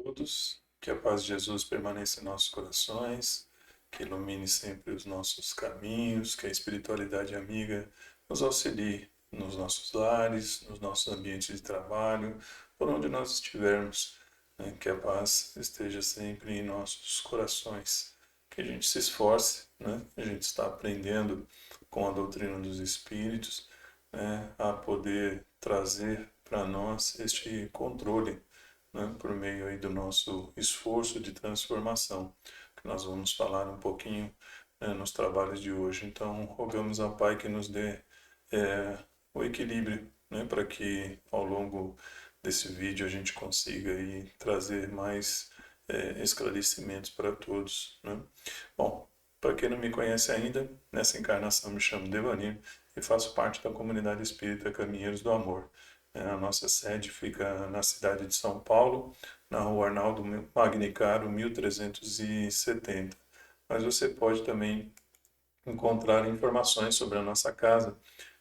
todos, que a paz de Jesus permaneça em nossos corações, que ilumine sempre os nossos caminhos, que a espiritualidade amiga nos auxilie nos nossos lares, nos nossos ambientes de trabalho, por onde nós estivermos, né? Que a paz esteja sempre em nossos corações, que a gente se esforce, né? A gente está aprendendo com a doutrina dos Espíritos, né? A poder trazer para nós este controle, né, por meio aí do nosso esforço de transformação, que nós vamos falar um pouquinho, né, nos trabalhos de hoje. Então, rogamos ao Pai que nos dê o equilíbrio, né, para que ao longo desse vídeo a gente consiga aí trazer mais esclarecimentos para todos, né? Bom, para quem não me conhece ainda, nessa encarnação me chamo Devanir e faço parte da comunidade espírita Caminheiros do Amor. A nossa sede fica na cidade de São Paulo, na rua Arnaldo Magnicaro, 1370. Mas você pode também encontrar informações sobre a nossa casa,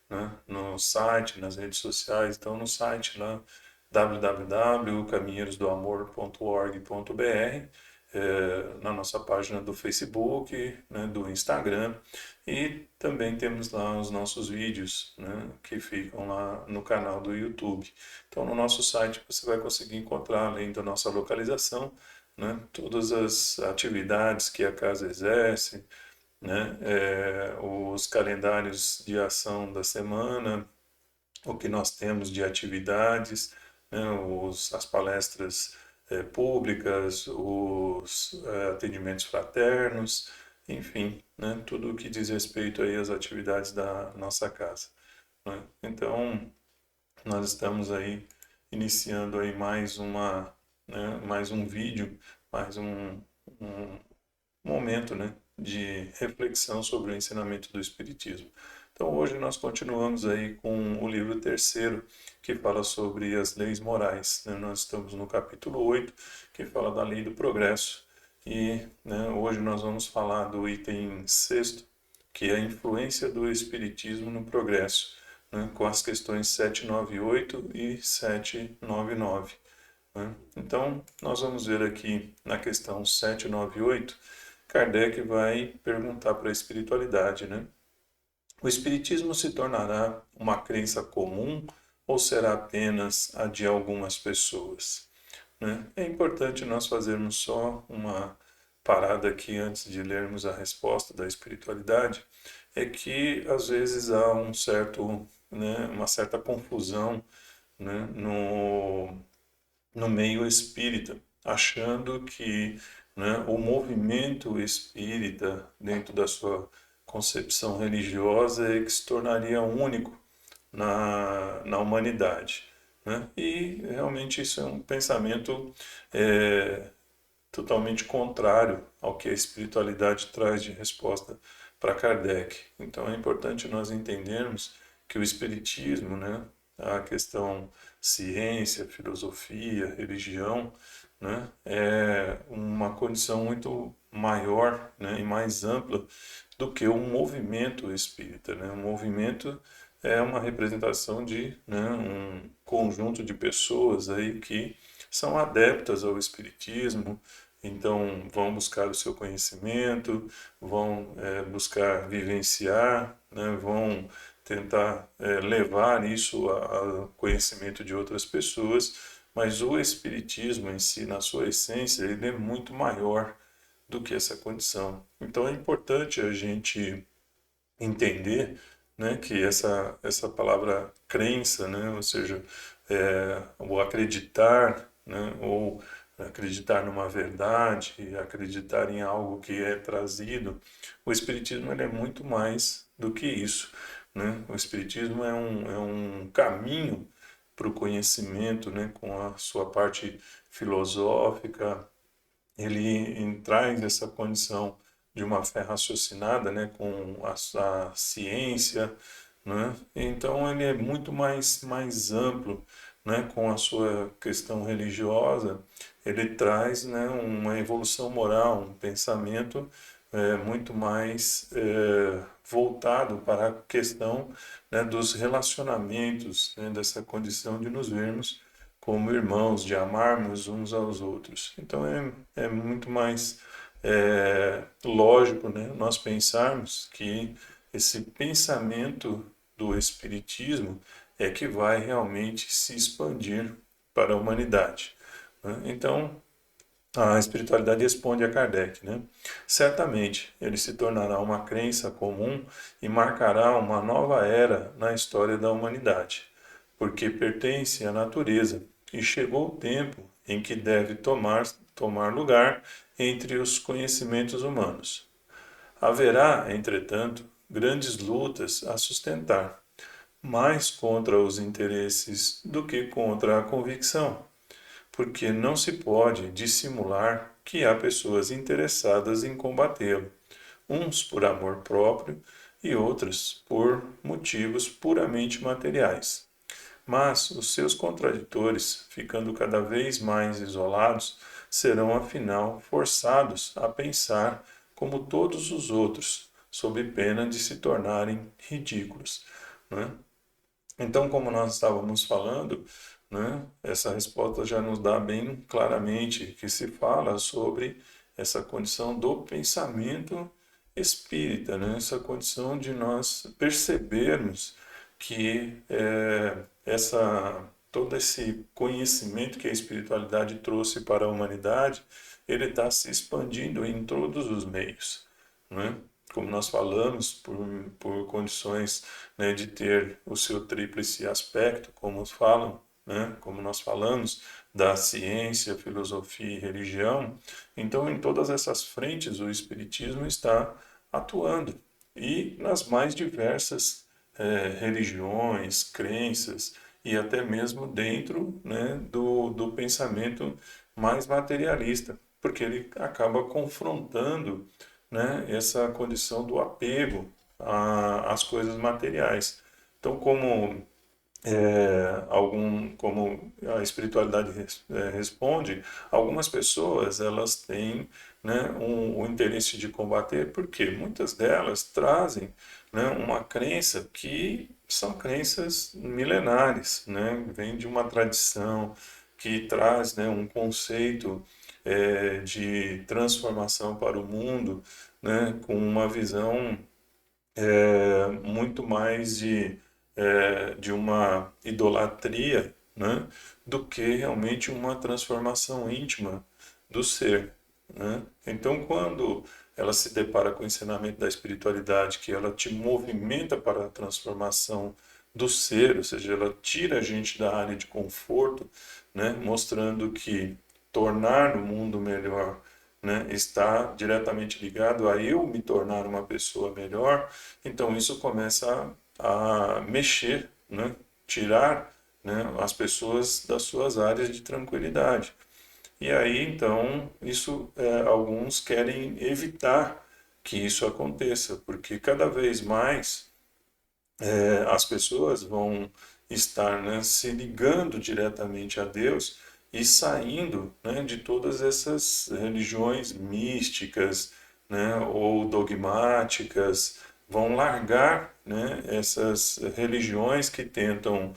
né, no site, nas redes sociais. Então, no site lá, www.caminheirosdoamor.org.br, na nossa página do Facebook, né, do Instagram, e também temos lá os nossos vídeos, né, que ficam lá no canal do YouTube. Então, no nosso site você vai conseguir encontrar, além da nossa localização, né, todas as atividades que a casa exerce, né, os calendários de ação da semana, o que nós temos de atividades, né, as palestras públicas, os atendimentos fraternos, enfim, né, tudo o que diz respeito aí às atividades da nossa casa, né? Então, nós estamos aí iniciando aí mais um vídeo, mais um momento, né, de reflexão sobre o ensinamento do Espiritismo. Então hoje nós continuamos aí com o livro terceiro, que fala sobre as leis morais, né? Nós estamos no capítulo 8, que fala da lei do progresso. E, né, hoje nós vamos falar do item sexto, que é a influência do Espiritismo no progresso, né, com as questões 798 e 799. Né? Então, nós vamos ver aqui na questão 798, Kardec vai perguntar para a espiritualidade, né? O espiritismo se tornará uma crença comum ou será apenas a de algumas pessoas, né? É importante nós fazermos só uma parada aqui antes de lermos a resposta da espiritualidade, é que às vezes há uma certa confusão, né, no meio espírita, achando que, né, o movimento espírita, dentro da sua concepção religiosa, é que se tornaria único na humanidade, né? E realmente isso é um pensamento totalmente contrário ao que a espiritualidade traz de resposta para Kardec. Então é importante nós entendermos que o espiritismo, né, a questão ciência, filosofia, religião, né, é uma condição muito maior, né, e mais ampla do que o movimento espírita, né? O movimento é uma representação de, né, um conjunto de pessoas aí que são adeptas ao espiritismo, então vão buscar o seu conhecimento, vão buscar vivenciar, né, vão tentar levar isso a conhecimento de outras pessoas, mas o espiritismo em si, na sua essência, ele é muito maior do que essa condição. Então é importante a gente entender, né, que essa palavra crença, né, ou seja, o acreditar, né, ou acreditar numa verdade, acreditar em algo que é trazido, o Espiritismo ele é muito mais do que isso, né? O Espiritismo é um caminho para o conhecimento, né, com a sua parte filosófica, ele traz essa condição de uma fé raciocinada, né, com a ciência, né? Então ele é muito mais amplo, né, com a sua questão religiosa, ele traz, né, uma evolução moral, um pensamento muito mais voltado para a questão, né, dos relacionamentos, né, dessa condição de nos vermos como irmãos, de amarmos uns aos outros. Então é muito mais lógico, né, nós pensarmos que esse pensamento do Espiritismo é que vai realmente se expandir para a humanidade, né? Então, a espiritualidade responde a Kardec, né? Certamente ele se tornará uma crença comum e marcará uma nova era na história da humanidade, porque pertence à natureza e chegou o tempo em que deve tomar lugar entre os conhecimentos humanos. Haverá, entretanto, grandes lutas a sustentar, mais contra os interesses do que contra a convicção, porque não se pode dissimular que há pessoas interessadas em combatê-lo, uns por amor próprio e outros por motivos puramente materiais. Mas os seus contraditores, ficando cada vez mais isolados, serão afinal forçados a pensar como todos os outros, sob pena de se tornarem ridículos, né? Então, como nós estávamos falando, né, essa resposta já nos dá bem claramente que se fala sobre essa condição do pensamento espírita, né, essa condição de nós percebermos que todo esse conhecimento que a espiritualidade trouxe para a humanidade, ele está se expandindo em todos os meios, né? Como nós falamos, por condições, né, de ter o seu tríplice aspecto, como falam, né, como nós falamos, da ciência, filosofia e religião. Então, em todas essas frentes, o Espiritismo está atuando, e nas mais diversas religiões, crenças, e até mesmo dentro, né, do pensamento mais materialista, porque ele acaba confrontando, né, essa condição do apego às coisas materiais. Então, como a espiritualidade responde, algumas pessoas elas têm, né, o interesse de combater, porque muitas delas trazem, né, uma crença que são crenças milenares, né, vem de uma tradição que traz, né, um conceito de transformação para o mundo, né, com uma visão muito mais de uma idolatria, né, do que realmente uma transformação íntima do ser, né? Então, quando ela se depara com o ensinamento da espiritualidade, que ela te movimenta para a transformação do ser, ou seja, ela tira a gente da área de conforto, né, mostrando que tornar o mundo melhor, né, está diretamente ligado a eu me tornar uma pessoa melhor. Então isso começa a mexer, né, tirar, né, as pessoas das suas áreas de tranquilidade. E aí então isso alguns querem evitar que isso aconteça, porque cada vez mais as pessoas vão estar, né, se ligando diretamente a Deus e saindo, né, de todas essas religiões místicas, né, ou dogmáticas, vão largar, né, essas religiões que tentam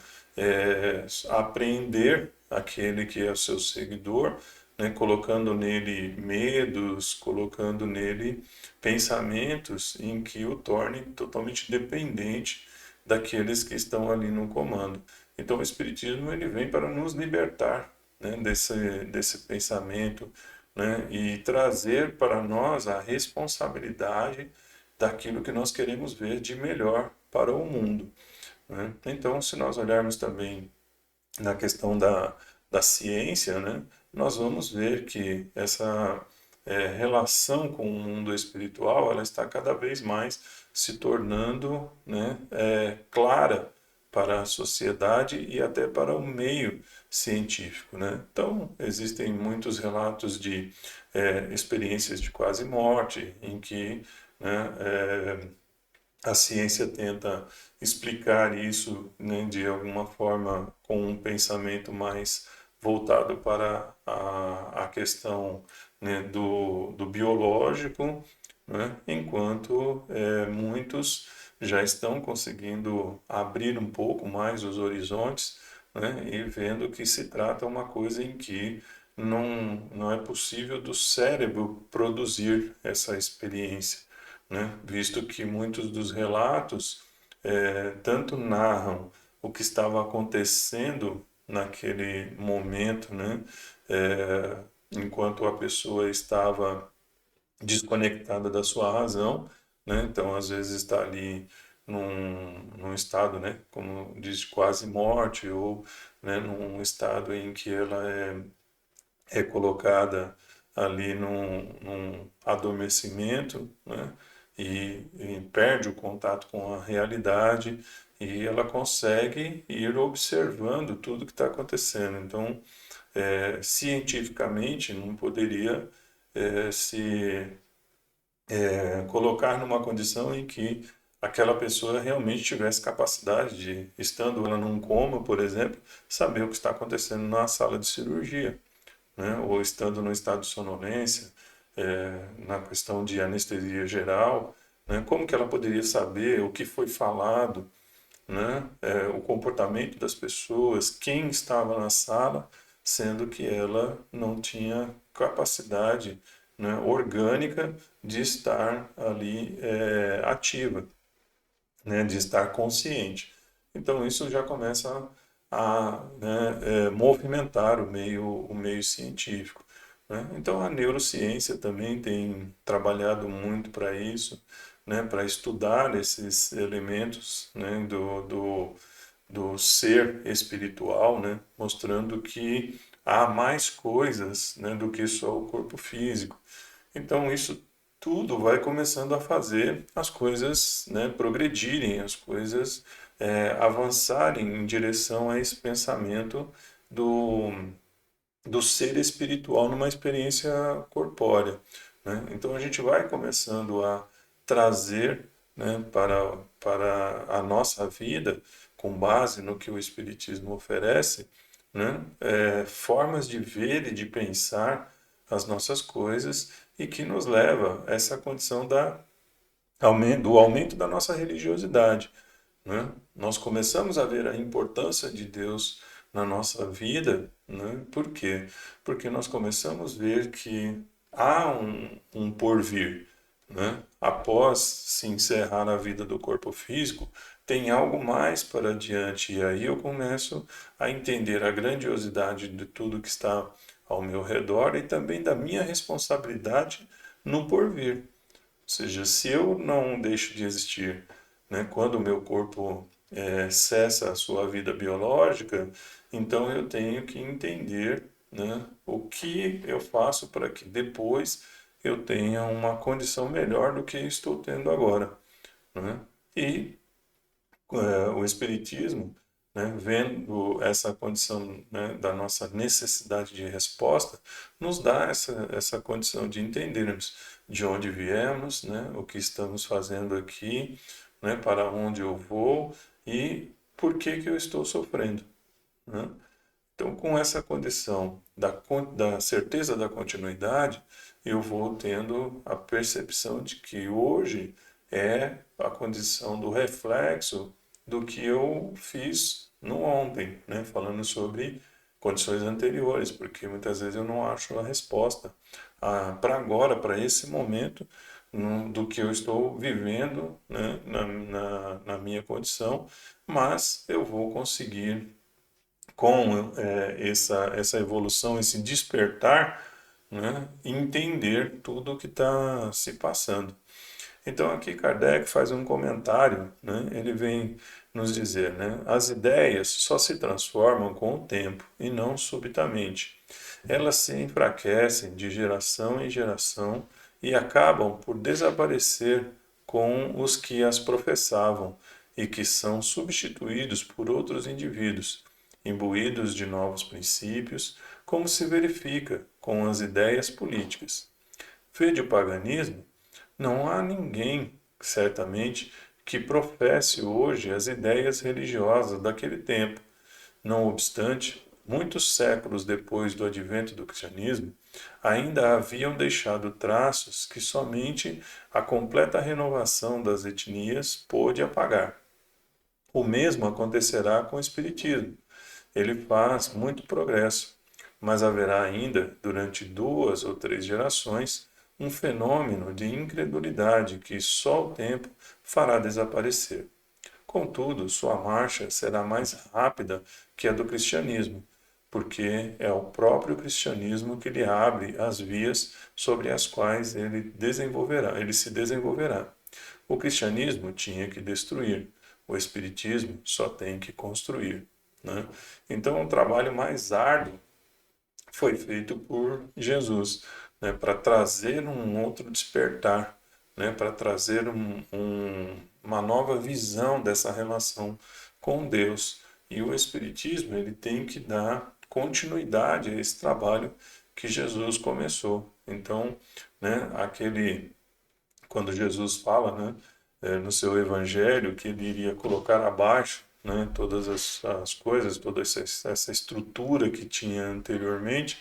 apreender aquele que é o seu seguidor, né, colocando nele medos, colocando nele pensamentos em que o tornem totalmente dependente daqueles que estão ali no comando. Então o Espiritismo ele vem para nos libertar, né, desse pensamento, né, e trazer para nós a responsabilidade daquilo que nós queremos ver de melhor para o mundo, né? Então, se nós olharmos também na questão da ciência, né, nós vamos ver que essa relação com o mundo espiritual ela está cada vez mais se tornando, né, clara para a sociedade e até para o meio científico, né? Então, existem muitos relatos de experiências de quase morte, em que, né, a ciência tenta explicar isso, né, de alguma forma com um pensamento mais voltado para a questão, né, do biológico, né, enquanto muitos já estão conseguindo abrir um pouco mais os horizontes né? E vendo que se trata uma coisa em que não é possível do cérebro produzir essa experiência, né? Visto que muitos dos relatos tanto narram o que estava acontecendo naquele momento, né? Enquanto a pessoa estava desconectada da sua razão, né? Então, às vezes está ali num estado, né? Como diz, quase morte, ou né? Num estado em que ela é colocada ali num adormecimento, né? E perde o contato com a realidade e ela consegue ir observando tudo que está acontecendo. Então, cientificamente, não poderia se colocar numa condição em que aquela pessoa realmente tivesse capacidade de, estando ela num coma, por exemplo, saber o que está acontecendo na sala de cirurgia, né? Ou estando no estado de sonolência, na questão de anestesia geral, né? Como que ela poderia saber o que foi falado, né? O comportamento das pessoas, quem estava na sala, sendo que ela não tinha capacidade, né, orgânica de estar ali ativa, né, de estar consciente. Então isso já começa a né, movimentar o meio científico. Né? Então a neurociência também tem trabalhado muito para isso, né, para estudar esses elementos, né, do ser espiritual, né, mostrando que há mais coisas, né, do que só o corpo físico. Então isso tudo vai começando a fazer as coisas, né, progredirem, as coisas avançarem em direção a esse pensamento do, do ser espiritual numa experiência corpórea, né? Então a gente vai começando a trazer, né, para a nossa vida, com base no que o Espiritismo oferece, né, formas de ver e de pensar as nossas coisas e que nos leva a essa condição do aumento da nossa religiosidade, né? Nós começamos a ver a importância de Deus na nossa vida, né? Por quê? Porque nós começamos a ver que há um porvir, né? Após se encerrar a vida do corpo físico, tem algo mais para diante. E aí eu começo a entender a grandiosidade de tudo que está ao meu redor e também da minha responsabilidade no porvir. Ou seja, se eu não deixo de existir, né, quando o meu corpo cessa a sua vida biológica, então eu tenho que entender, né, o que eu faço para que depois eu tenha uma condição melhor do que estou tendo agora, né? E o Espiritismo, né, vendo essa condição, né, da nossa necessidade de resposta, nos dá essa condição de entendermos de onde viemos, né, o que estamos fazendo aqui, né, para onde eu vou e por que eu estou sofrendo, né? Então, com essa condição da certeza da continuidade, eu vou tendo a percepção de que hoje é a condição do reflexo do que eu fiz no ontem, né? Falando sobre condições anteriores, porque muitas vezes eu não acho a resposta para agora, para esse momento, do que eu estou vivendo, né? Na minha condição, mas eu vou conseguir com essa evolução, esse despertar, né, entender tudo o que está se passando. Então aqui Kardec faz um comentário, né, ele vem nos dizer, né, as ideias só se transformam com o tempo e não subitamente. Elas se enfraquecem de geração em geração e acabam por desaparecer com os que as professavam e que são substituídos por outros indivíduos, imbuídos de novos princípios, como se verifica com as ideias políticas. Vede o paganismo? Não há ninguém, certamente, que professe hoje as ideias religiosas daquele tempo. Não obstante, muitos séculos depois do advento do cristianismo, ainda haviam deixado traços que somente a completa renovação das etnias pôde apagar. O mesmo acontecerá com o Espiritismo. ele faz muito progresso, mas haverá ainda, durante 2 ou 3 gerações, um fenômeno de incredulidade que só o tempo fará desaparecer. Contudo, sua marcha será mais rápida que a do cristianismo, porque é o próprio cristianismo que lhe abre as vias sobre as quais ele se desenvolverá. O cristianismo tinha que destruir, o espiritismo só tem que construir. Né? Então, o trabalho mais árduo foi feito por Jesus, né, para trazer um outro despertar, né, para trazer uma nova visão dessa relação com Deus. E o Espiritismo ele tem que dar continuidade a esse trabalho que Jesus começou. Então, né, quando Jesus fala, né, no seu Evangelho que ele iria colocar abaixo, né, todas as coisas, toda essa estrutura que tinha anteriormente,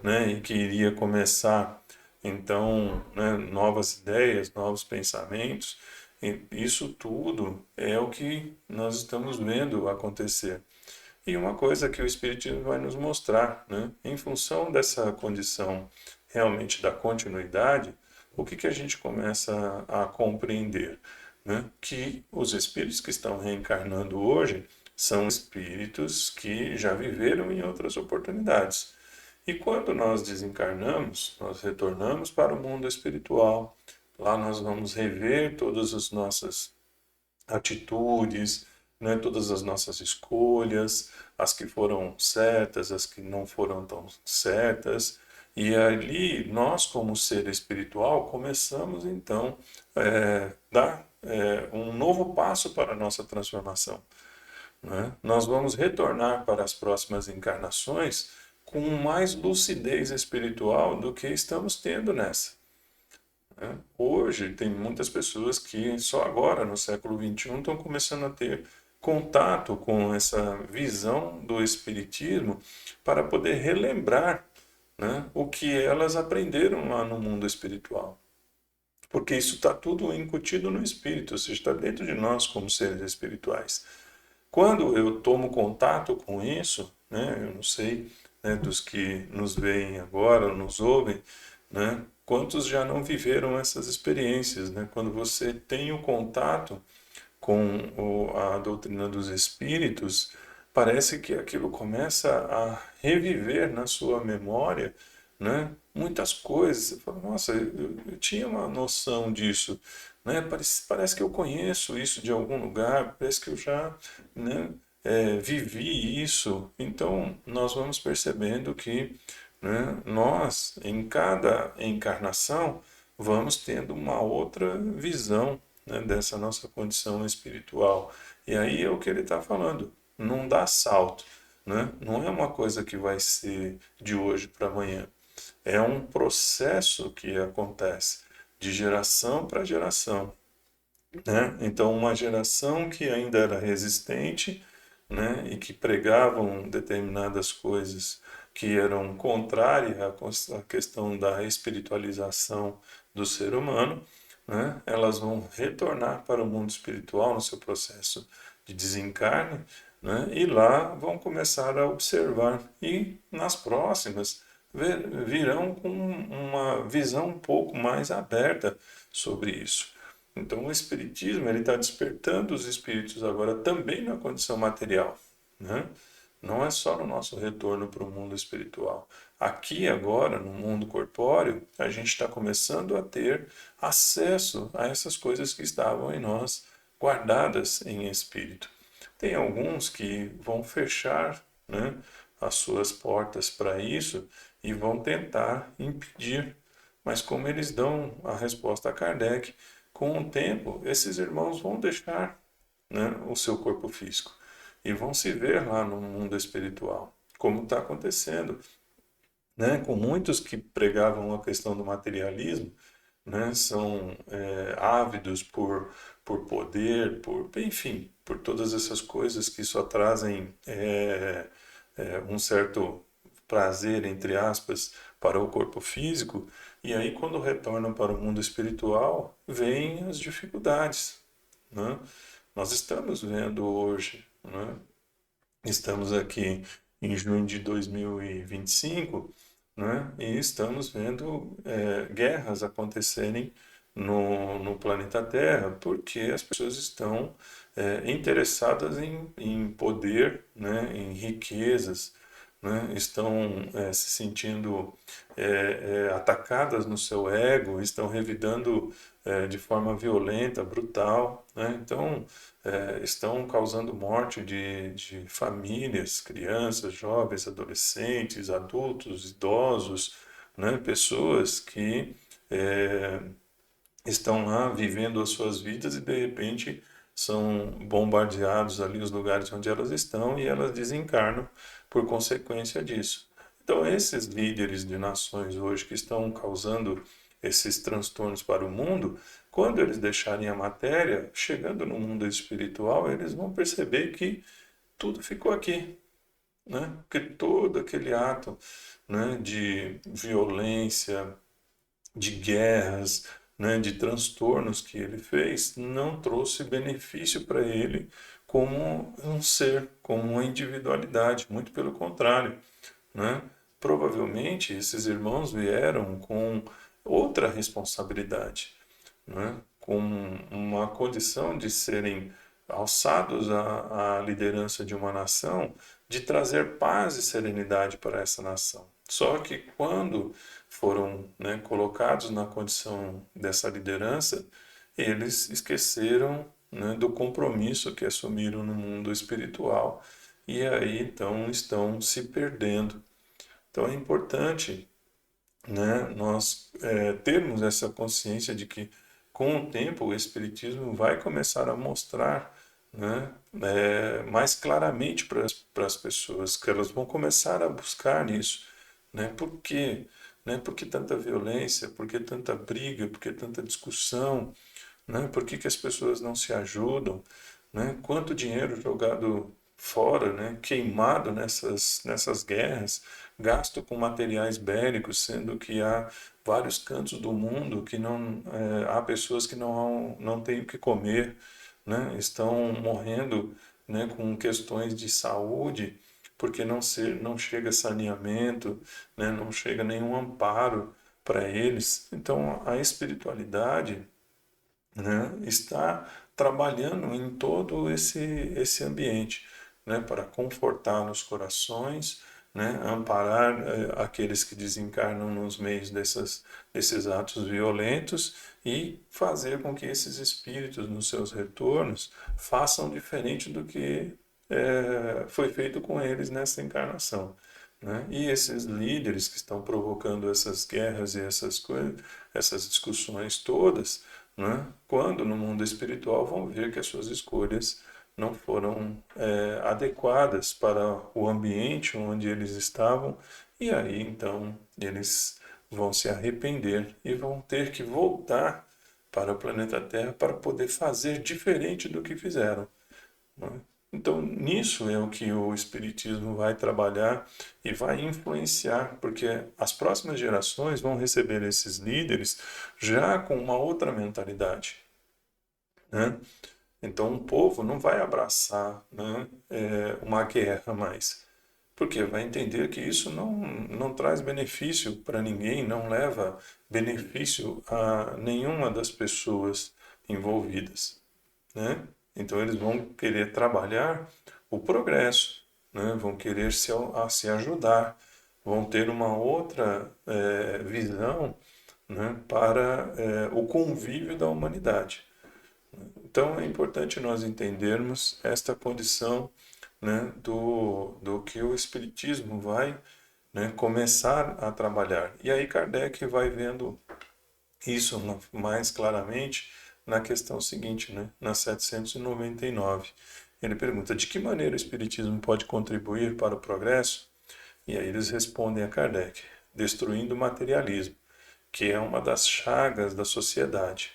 né, e que iria começar então, né, novas ideias, novos pensamentos. E isso tudo é o que nós estamos vendo acontecer. E uma coisa que o Espiritismo vai nos mostrar, né, em função dessa condição realmente da continuidade, o que a gente começa a compreender? Né? Que os espíritos que estão reencarnando hoje são espíritos que já viveram em outras oportunidades. E quando nós desencarnamos, nós retornamos para o mundo espiritual. Lá nós vamos rever todas as nossas atitudes, né, todas as nossas escolhas, as que foram certas, as que não foram tão certas. E ali nós, como ser espiritual, começamos então dar um novo passo para a nossa transformação. Né? Nós vamos retornar para as próximas encarnações com mais lucidez espiritual do que estamos tendo nessa. Né? Hoje, tem muitas pessoas que só agora, no século XXI, estão começando a ter contato com essa visão do Espiritismo para poder relembrar, né, o que elas aprenderam lá no mundo espiritual. Porque isso está tudo incutido no Espírito, ou seja, está dentro de nós como seres espirituais. Quando eu tomo contato com isso, né, eu não sei, né, dos que nos veem agora, nos ouvem, né, quantos já não viveram essas experiências, né? Quando você tem o contato com a doutrina dos espíritos, parece que aquilo começa a reviver na sua memória, né? Muitas coisas. Você fala, nossa, eu tinha uma noção disso, né? Parece que eu conheço isso de algum lugar, parece que eu já, né, vivi isso. Então, nós vamos percebendo que, né, nós, em cada encarnação, vamos tendo uma outra visão, né, dessa nossa condição espiritual. E aí é o que ele está falando, não dá salto, né? Não é uma coisa que vai ser de hoje para amanhã. É um processo que acontece de geração para geração, né? Então, uma geração que ainda era resistente, né, e que pregavam determinadas coisas que eram contrárias à questão da espiritualização do ser humano, né, elas vão retornar para o mundo espiritual no seu processo de desencarne, né, e lá vão começar a observar. E nas próximas virão com uma visão um pouco mais aberta sobre isso. Então, o Espiritismo ele está despertando os espíritos agora também na condição material, né? Não é só no nosso retorno para o mundo espiritual. Aqui agora, no mundo corpóreo, a gente está começando a ter acesso a essas coisas que estavam em nós, guardadas em espírito. Tem alguns que vão fechar, né, as suas portas para isso e vão tentar impedir. Mas como eles dão a resposta a Kardec, com o tempo, esses irmãos vão deixar, né, o seu corpo físico e vão se ver lá no mundo espiritual, como está acontecendo, né, com muitos que pregavam a questão do materialismo, né, são ávidos por poder, enfim, por todas essas coisas que só trazem um certo prazer, entre aspas, para o corpo físico, e aí quando retornam para o mundo espiritual, vêm as dificuldades, né? Nós estamos vendo hoje, né, Estamos aqui em junho de 2025, né? E estamos vendo guerras acontecerem no planeta Terra, porque as pessoas estão interessadas em poder, né? Em riquezas, né? Estão se sentindo atacadas no seu ego, estão revidando de forma violenta, brutal, né? Então, estão causando morte de famílias, crianças, jovens, adolescentes, adultos, idosos, né? Pessoas que é, estão lá vivendo as suas vidas e de repente são bombardeados ali os lugares onde elas estão e elas desencarnam por consequência disso. Então, esses líderes de nações hoje que estão causando esses transtornos para o mundo, quando eles deixarem a matéria, chegando no mundo espiritual, eles vão perceber que tudo ficou aqui, né? Que todo aquele ato, né, de violência, de guerras, né, de transtornos que ele fez, não trouxe benefício para ele como um ser, como uma individualidade, muito pelo contrário, né? Provavelmente esses irmãos vieram com outra responsabilidade, né? Com uma condição de serem alçados à liderança de uma nação, de trazer paz e serenidade para essa nação. Só que quando foram, né, colocados na condição dessa liderança, eles esqueceram, né, do compromisso que assumiram no mundo espiritual e aí então estão se perdendo. Então é importante, né, nós termos essa consciência de que com o tempo o Espiritismo vai começar a mostrar, né, mais claramente para as pessoas, que elas vão começar a buscar isso. Né? Por quê? Né? Por que tanta violência? Por que tanta briga? Por que tanta discussão? Né? Por que as pessoas não se ajudam? Né? Quanto dinheiro jogado fora, né? Queimado nessas guerras, gasto com materiais bélicos, sendo que há vários cantos do mundo que não há pessoas que não têm o que comer, né? Estão morrendo, né, com questões de saúde porque não chega saneamento, né? Não chega nenhum amparo para eles. Então a espiritualidade, né, está trabalhando em todo esse ambiente, né, para confortar nos corações, né, amparar aqueles que desencarnam nos meios desses atos violentos e fazer com que esses espíritos, nos seus retornos, façam diferente do que foi feito com eles nessa encarnação. Né? E esses líderes que estão provocando essas guerras e essas coisas, essas discussões todas, né? Quando no mundo espiritual vão ver que as suas escolhas não foram adequadas para o ambiente onde eles estavam, e aí então eles vão se arrepender e vão ter que voltar para o planeta Terra para poder fazer diferente do que fizeram. Né? Então, nisso é o que o Espiritismo vai trabalhar e vai influenciar, porque as próximas gerações vão receber esses líderes já com uma outra mentalidade. Né? Então, o povo não vai abraçar, né, uma guerra mais, porque vai entender que isso não traz benefício para ninguém, não leva benefício a nenhuma das pessoas envolvidas. Né? Então eles vão querer trabalhar o progresso, né? Vão querer se ajudar, vão ter uma outra visão, né, para o convívio da humanidade. Então é importante nós entendermos esta condição, né, do que o Espiritismo vai, né, começar a trabalhar. E aí Kardec vai vendo isso mais claramente na questão seguinte, né? Na 799. Ele pergunta: de que maneira o Espiritismo pode contribuir para o progresso? E aí eles respondem a Kardec: destruindo o materialismo, que é uma das chagas da sociedade.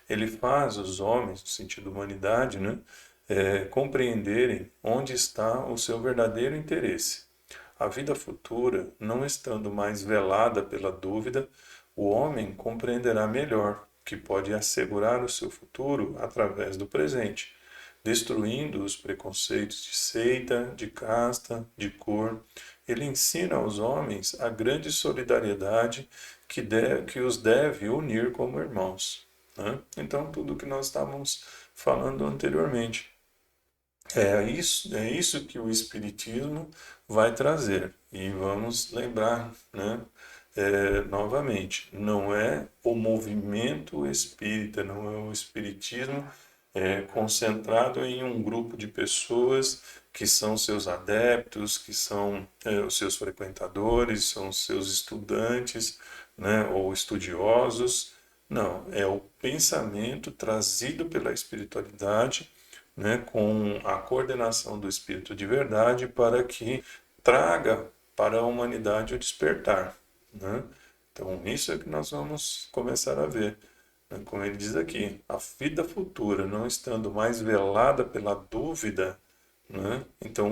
Ele faz os homens, no sentido humanidade, né, compreenderem onde está o seu verdadeiro interesse. A vida futura, não estando mais velada pela dúvida, o homem compreenderá melhor que pode assegurar o seu futuro através do presente, destruindo os preconceitos de seita, de casta, de cor. Ele ensina aos homens a grande solidariedade que os deve unir como irmãos, né? Então, tudo que nós estávamos falando anteriormente. É isso que o Espiritismo vai trazer. E vamos lembrar, né, novamente, não é o movimento espírita, não é o Espiritismo concentrado em um grupo de pessoas que são seus adeptos, que são os seus frequentadores, são os seus estudantes, né, ou estudiosos. Não, é o pensamento trazido pela espiritualidade, né, com a coordenação do Espírito de verdade para que traga para a humanidade o despertar, né? Então, isso é que nós vamos começar a ver, né? Como ele diz aqui, a vida futura não estando mais velada pela dúvida, né? Então,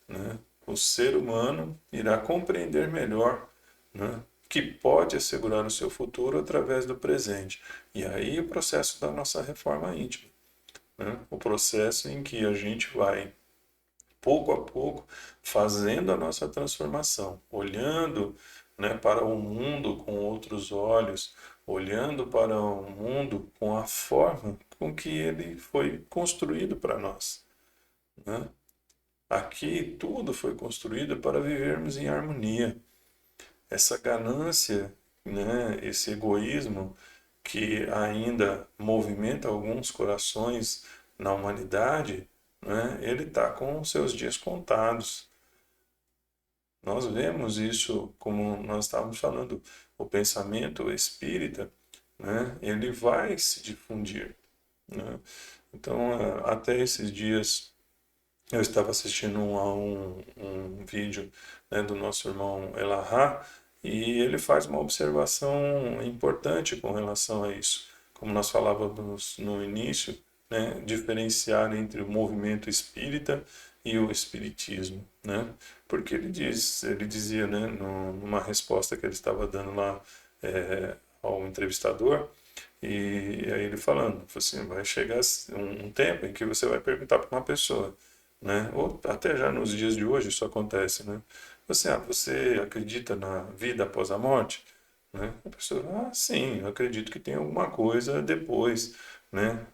né, o ser humano irá compreender melhor, né, que pode assegurar o seu futuro através do presente. E aí o processo da nossa reforma íntima, né? O processo em que a gente vai, pouco a pouco, fazendo a nossa transformação, olhando, né, para o mundo com outros olhos, olhando para o mundo com a forma com que ele foi construído para nós, né? Aqui tudo foi construído para vivermos em harmonia. Essa ganância, né, esse egoísmo que ainda movimenta alguns corações na humanidade, né, ele está com seus dias contados. Nós vemos isso, como nós estávamos falando, o pensamento espírita, né, ele vai se difundir, né? Então, até esses dias eu estava assistindo um vídeo, né, do nosso irmão Elahá, e ele faz uma observação importante com relação a isso. Como nós falávamos no início, né, diferenciar entre o movimento espírita e o espiritismo, né? Porque ele dizia, né, numa resposta que ele estava dando lá ao entrevistador, e aí ele falando, assim, vai chegar um tempo em que você vai perguntar para uma pessoa, né? Ou até já nos dias de hoje isso acontece, né? Você acredita na vida após a morte? Né? A pessoa, sim, eu acredito que tem alguma coisa depois, né?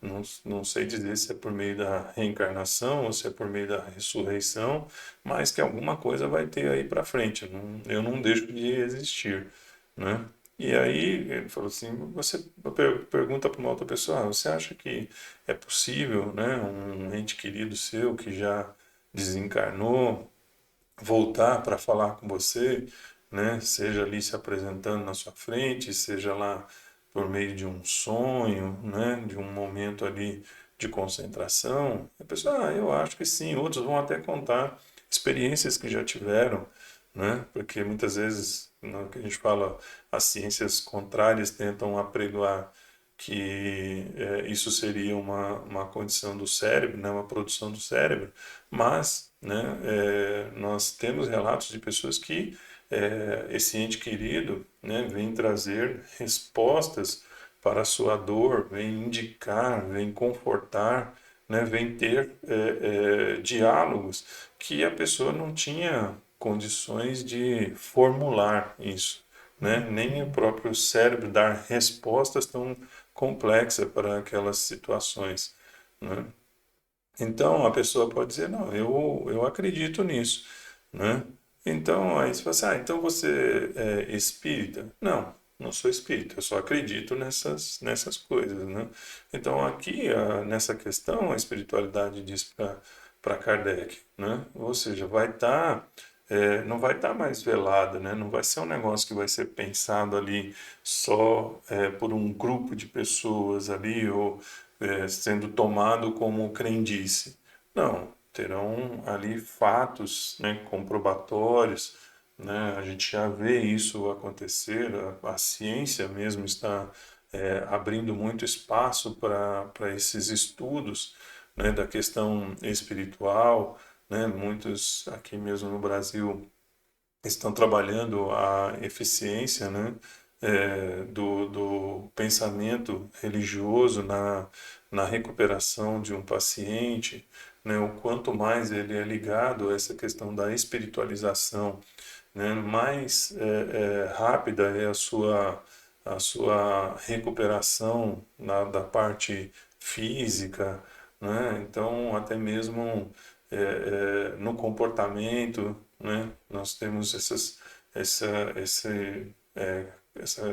Não sei dizer se é por meio da reencarnação ou se é por meio da ressurreição, mas que alguma coisa vai ter aí para frente. Eu não deixo de existir, né? E aí ele falou assim, você pergunta para uma outra pessoa, você acha que é possível, né, um ente querido seu que já desencarnou voltar para falar com você, né, seja ali se apresentando na sua frente, seja lá por meio de um sonho, né, de um momento ali de concentração? A pessoa, eu acho que sim. Outros vão até contar experiências que já tiveram, né? Porque muitas vezes, no que a gente fala, as ciências contrárias tentam apregoar que isso seria uma condição do cérebro, né, uma produção do cérebro, mas, né, nós temos relatos de pessoas que esse ente querido, né, vem trazer respostas para a sua dor, vem indicar, vem confortar, né, vem ter diálogos que a pessoa não tinha condições de formular isso, né? Nem o próprio cérebro dar respostas tão complexas para aquelas situações, né? Então a pessoa pode dizer, não, eu acredito nisso, né? Então aí você fala assim, então você é espírita? Não, não sou espírita, eu só acredito nessas coisas, né? Então aqui, nessa questão, a espiritualidade diz para Kardec, né? Ou seja, não vai estar mais velada, né? Não vai ser um negócio que vai ser pensado ali só por um grupo de pessoas ali ou sendo tomado como crendice. Não, terão ali fatos, né, comprobatórios, né? A gente já vê isso acontecer, a ciência mesmo está abrindo muito espaço para esses estudos, né, da questão espiritual, né? Muitos aqui mesmo no Brasil estão trabalhando a eficiência, né, do pensamento religioso na recuperação de um paciente, né? O quanto mais ele é ligado a essa questão da espiritualização, né? Mais rápida é a sua recuperação da parte física, né? Então, até mesmo no comportamento, né? Nós temos essa, esse, é,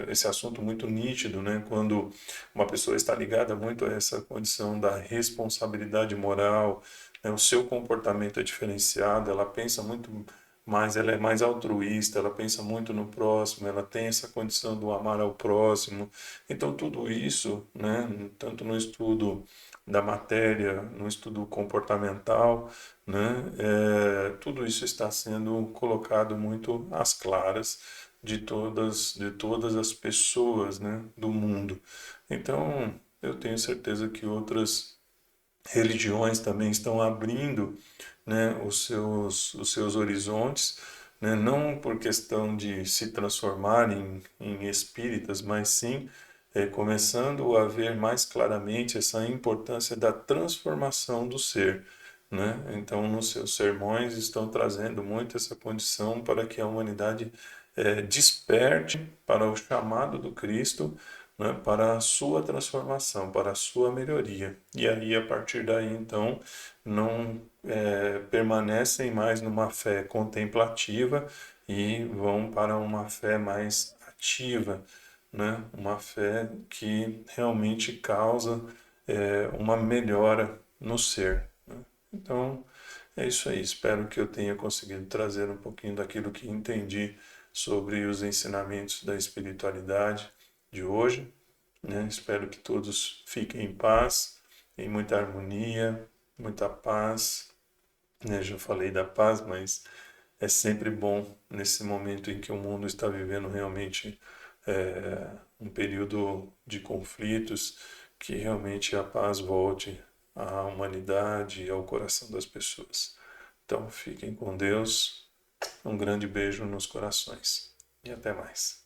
esse assunto muito nítido, né? Quando uma pessoa está ligada muito a essa condição da responsabilidade moral, né? O seu comportamento é diferenciado, ela pensa muito mais, ela é mais altruísta, ela pensa muito no próximo, ela tem essa condição do amar ao próximo. Então, tudo isso, né? Tanto no estudo da matéria, no estudo comportamental, né? Tudo isso está sendo colocado muito às claras de todas as pessoas, né, do mundo. Então, eu tenho certeza que outras religiões também estão abrindo, né, os seus horizontes, né, não por questão de se transformar em espíritas, mas sim começando a ver mais claramente essa importância da transformação do ser. Né? Então, nos seus sermões, estão trazendo muito essa condição para que a humanidade desperte para o chamado do Cristo, né, para a sua transformação, para a sua melhoria. E aí, a partir daí, então, não permanecem mais numa fé contemplativa e vão para uma fé mais ativa, né? Uma fé que realmente causa uma melhora no ser. Né? Então, é isso aí. Espero que eu tenha conseguido trazer um pouquinho daquilo que entendi sobre os ensinamentos da espiritualidade de hoje, né? Espero que todos fiquem em paz, em muita harmonia, muita paz, né? Já falei da paz, mas é sempre bom nesse momento em que o mundo está vivendo realmente um período de conflitos, que realmente a paz volte à humanidade e ao coração das pessoas. Então fiquem com Deus, um grande beijo nos corações e até mais.